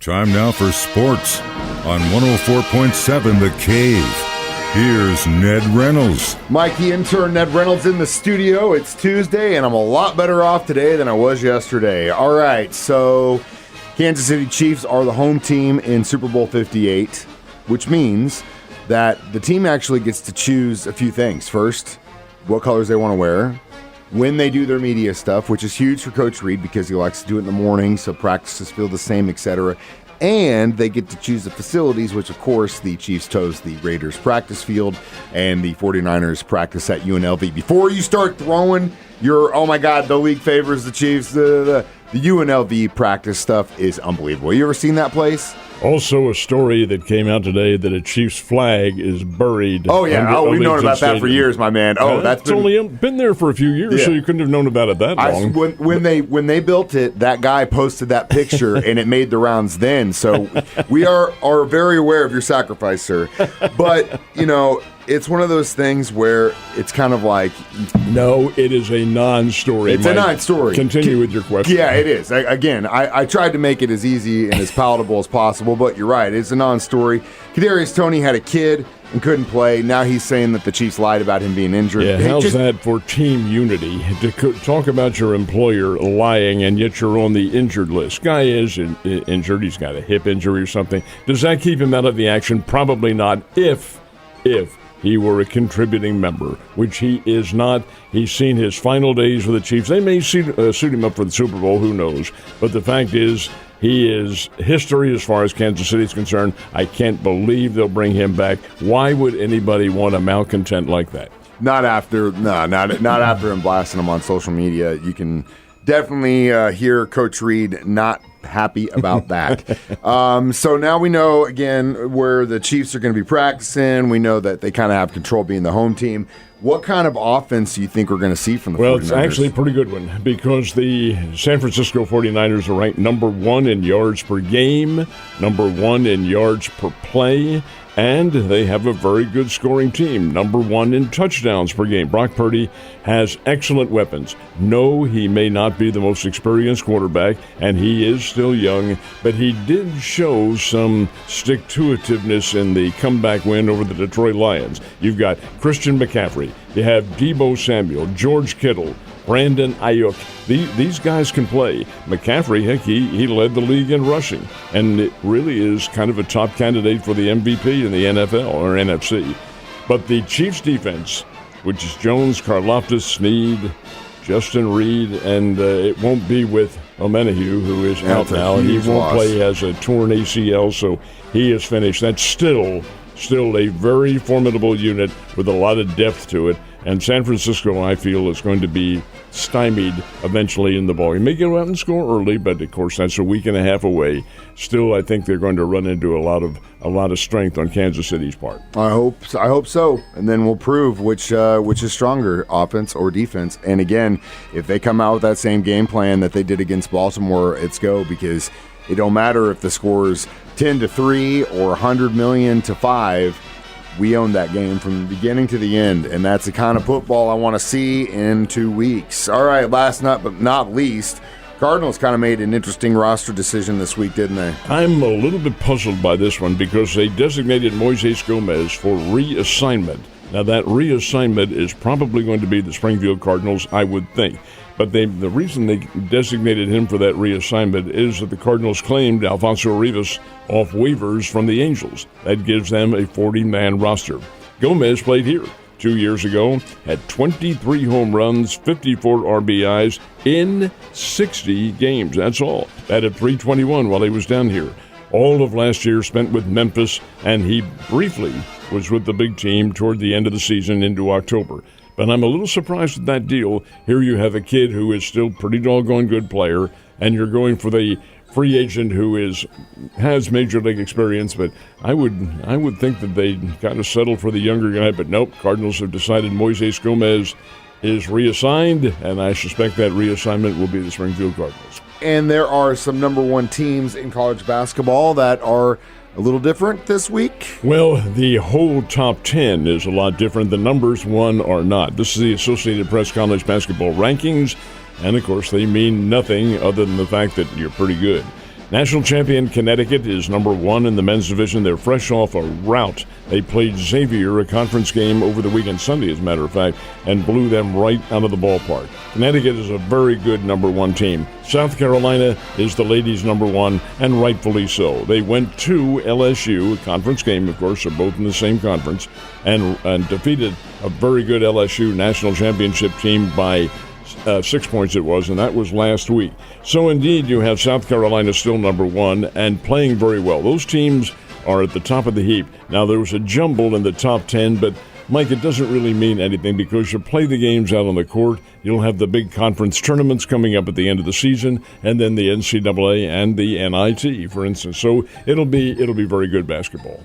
Time now for sports on 104.7 The Cave. Here's Ned Reynolds. Mikey intern Ned Reynolds in the studio. It's Tuesday, and I'm a lot better off today than I was yesterday. All right, so Kansas City Chiefs are the home team in Super Bowl 58, which means that the team actually gets to choose a few things. First, what colors they want to wear, when they do their media stuff, which is huge for Coach Reed because he likes to do it in the morning, so practices feel the same, etc. And they get to choose the facilities, which, of course, the Chiefs chose the Raiders practice field and the 49ers practice at UNLV. Before you start throwing your, oh, my God, the league favors the Chiefs, the UNLV practice stuff is unbelievable. You ever seen that place? Also, a story that came out today that a Chiefs flag is buried. Oh, yeah. We've known about that for years, my man. That's only been there for a few years, so you couldn't have known about it that long. When they built it, that guy posted that picture, and it made the rounds then. So we are very aware of your sacrifice, sir. But, it's one of those things where it's kind of like... No, it is a non-story. It's a non-story. Continue with your question. Yeah, it is. I tried to make it as easy and as palatable as possible, but you're right. It's a non-story. Kadarius Toney had a kid and couldn't play. Now he's saying that the Chiefs lied about him being injured. Yeah, how's that for team unity? To talk about your employer lying and yet you're on the injured list. Guy is injured. He's got a hip injury or something. Does that keep him out of the action? Probably not if he were a contributing member, which he is not. He's seen his final days with the Chiefs. They may suit him up for the Super Bowl, who knows? But the fact is, he is history as far as Kansas City is concerned. I can't believe they'll bring him back. Why would anybody want a malcontent like that? Not after him blasting him on social media. You can definitely hear Coach Reed not happy about that. So now we know, again, where the Chiefs are going to be practicing. We know that they kind of have control being the home team. What kind of offense do you think we're going to see from the 49ers? Well, it's actually a pretty good one because the San Francisco 49ers are ranked number 1 in yards per game, number 1 in yards per play, and they have a very good scoring team, number 1 in touchdowns per game. Brock Purdy has excellent weapons. No, he may not be the most experienced quarterback, and he is still young, but he did show some stick-to-itiveness in the comeback win over the Detroit Lions. You've got Christian McCaffrey. You have Deebo Samuel, George Kittle, Brandon Ayuk. These guys can play. McCaffrey, heck, he led the league in rushing, and it really is kind of a top candidate for the MVP in the NFL or NFC. But the Chiefs' defense, which is Jones, Karlaftis, Snead, Justin Reed, and it won't be with Omenihu, who is out now, and he won't play. He has a torn ACL, so he is finished. That's still a very formidable unit with a lot of depth to it. And San Francisco, I feel, is going to be stymied eventually in the ball. You may get out and score early, but of course that's a week and a half away. Still, I think they're going to run into a lot of strength on Kansas City's part. I hope so. And then we'll prove which is stronger, offense or defense. And again, if they come out with that same game plan that they did against Baltimore, it's go, because it don't matter if the score's 10-3 or 100,000,000-5. We own that game from the beginning to the end, and that's the kind of football I want to see in 2 weeks. All right, last but not least, Cardinals kind of made an interesting roster decision this week, didn't they? I'm a little bit puzzled by this one because they designated Moises Gomez for reassignment. Now, that reassignment is probably going to be the Springfield Cardinals, I would think. But the reason they designated him for that reassignment is that the Cardinals claimed Alfonso Rivas off waivers from the Angels. That gives them a 40-man roster. Gomez played here 2 years ago, had 23 home runs, 54 RBIs in 60 games. That's all. Batted .321 while he was down here. All of last year spent with Memphis, and he briefly was with the big team toward the end of the season into October. But I'm a little surprised at that deal. Here you have a kid who is still pretty doggone good player, and you're going for the free agent who has major league experience. But I would think that they kind of settled for the younger guy. But nope, Cardinals have decided Moises Gomez is reassigned, and I suspect that reassignment will be the Springfield Cardinals. And there are some number 1 teams in college basketball that are a little different this week? Well, the whole top 10 is a lot different. The numbers 1 are not. This is the Associated Press College Basketball Rankings, and of course they mean nothing other than the fact that you're pretty good. National champion Connecticut is number 1 in the men's division. They're fresh off a rout. They played Xavier, a conference game over the weekend, Sunday as a matter of fact, and blew them right out of the ballpark. Connecticut is a very good number 1 team. South Carolina is the ladies' number 1, and rightfully so. They went to LSU, a conference game, of course, they're both in the same conference, and defeated a very good LSU national championship team by 6 points it was, and that was last week. So indeed, you have South Carolina still number 1 and playing very well. Those teams are at the top of the heap. Now, there was a jumble in the top 10, but Mike, it doesn't really mean anything because you play the games out on the court. You'll have the big conference tournaments coming up at the end of the season, and then the NCAA and the NIT, for instance. So it'll be very good basketball.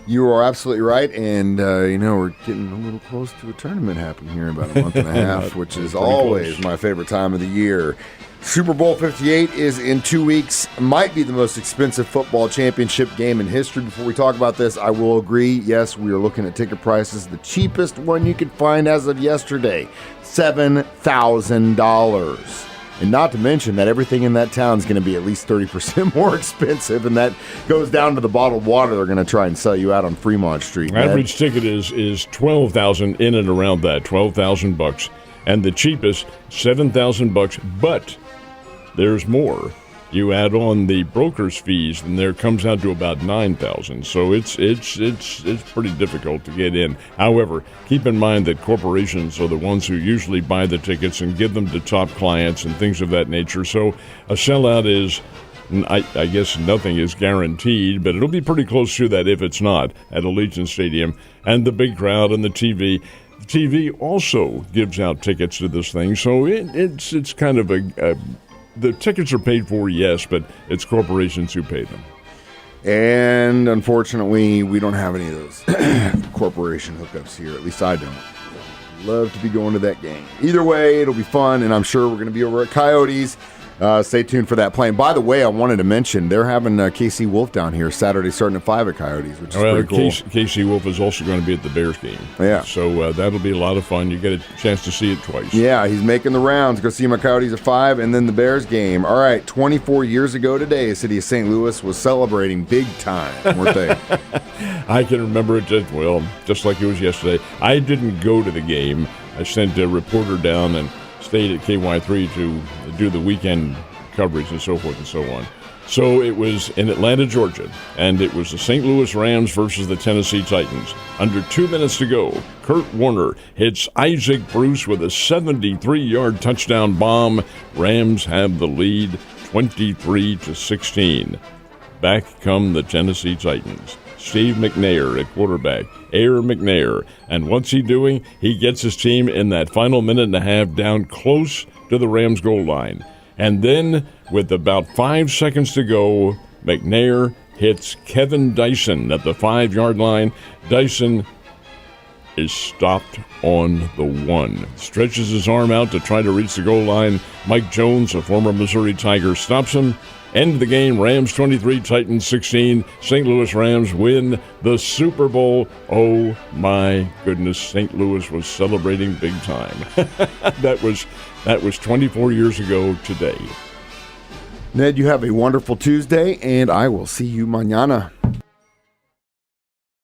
You are absolutely right, and we're getting a little close to a tournament happening here in about a month and a half, which is always my favorite time of the year. Super Bowl 58 is in 2 weeks. Might be the most expensive football championship game in history. Before we talk about this, I will agree, yes, we are looking at ticket prices. The cheapest one you could find as of yesterday, $7,000. And not to mention that everything in that town is going to be at least 30% more expensive, and that goes down to the bottled water they're going to try and sell you out on Fremont Street. Average ticket is $12,000 in and around that, $12,000, and the cheapest $7,000. But there's more. You add on the broker's fees, and there comes out to about $9,000. So it's pretty difficult to get in. However, keep in mind that corporations are the ones who usually buy the tickets and give them to top clients and things of that nature. So a sellout is, I guess nothing is guaranteed, but it'll be pretty close to that if it's not at Allegiant Stadium. And the big crowd and the TV. The TV also gives out tickets to this thing, so it's kind of the tickets are paid for, yes, but it's corporations who pay them. And unfortunately, we don't have any of those corporation hookups here. At least I don't. Love to be going to that game. Either way, it'll be fun, and I'm sure we're going to be over at Coyotes. Stay tuned for that play. And by the way, I wanted to mention they're having KC Wolf down here Saturday starting at 5 at Coyotes, which is pretty cool. KC Wolf is also going to be at the Bears game. Yeah. So that'll be a lot of fun. You get a chance to see it twice. Yeah, he's making the rounds. Go see him at Coyotes at 5 and then the Bears game. All right, 24 years ago today, the city of St. Louis was celebrating big time, weren't they? I can remember it just like it was yesterday. I didn't go to the game. I sent a reporter down and stayed at KY3 to do the weekend coverage and so forth and so on. So it was in Atlanta, Georgia, and it was the St. Louis Rams versus the Tennessee Titans. Under 2 minutes to go, Kurt Warner hits Isaac Bruce with a 73-yard touchdown bomb. Rams have the lead 23-16. Back come the Tennessee Titans. Steve McNair at quarterback, Air McNair. And what's he doing? He gets his team in that final minute and a half down close to the Rams goal line. And then, with about 5 seconds to go, McNair hits Kevin Dyson at the 5-yard line. Dyson is stopped on the 1. Stretches his arm out to try to reach the goal line. Mike Jones, a former Missouri Tiger, stops him. End of the game, Rams 23, Titans 16. St. Louis Rams win the Super Bowl. Oh, my goodness, St. Louis was celebrating big time. That was 24 years ago today. Ned, you have a wonderful Tuesday, and I will see you mañana.